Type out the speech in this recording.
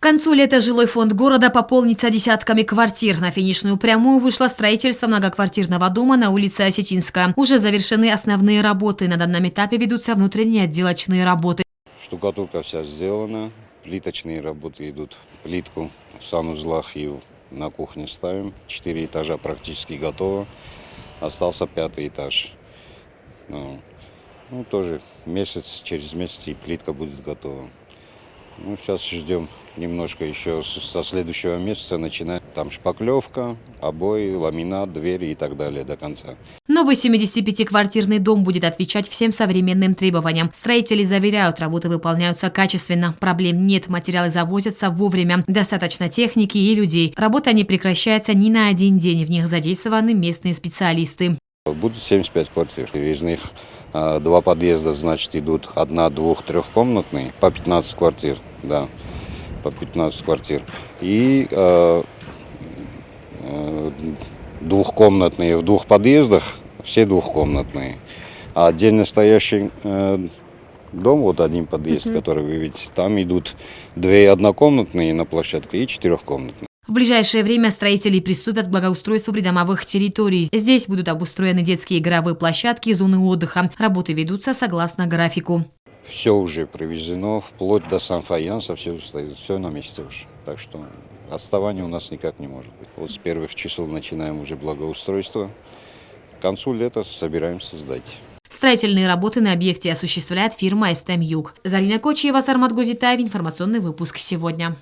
К концу лета жилой фонд города пополнится десятками квартир. На финишную прямую вышло строительство многоквартирного дома на улице Осетинская. Уже завершены основные работы. На данном этапе ведутся внутренние отделочные работы. Штукатурка вся сделана, плиточные работы идут. Плитку в санузлах и на кухне ставим. 4 этажа практически готово. Остался 5-й этаж. Тоже через месяц и плитка будет готова. Сейчас ждем немножко еще со следующего месяца начинать. Там шпаклевка, обои, ламинат, двери и так далее до конца. Новый 75-квартирный дом будет отвечать всем современным требованиям. Строители заверяют, работы выполняются качественно. Проблем нет, материалы завозятся вовремя. Достаточно техники и людей. Работа не прекращается ни на один день. В них задействованы местные специалисты. Будет 75 квартир. Из них 2 подъезда, значит, идут 1-, 2-, 3-комнатные, по 15 квартир, да, по 15 квартир. И 2-комнатные в 2 подъездах, все 2-комнатные. А отдельно стоящий дом, вот один подъезд, который вы видите, там идут 2 однокомнатные на площадке и 4-комнатные. В ближайшее время строители приступят к благоустройству придомовых территорий. Здесь будут обустроены детские игровые площадки и зоны отдыха. Работы ведутся согласно графику. Все уже привезено, вплоть до санфаянса, все стоит, все на месте уже. Так что отставания у нас никак не может быть. Вот с первых чисел начинаем уже благоустройство. К концу лета собираемся сдать. Строительные работы на объекте осуществляет фирма «СТМ Юг». Зарина Кочиева, Сармат Гузитаев. Информационный выпуск сегодня.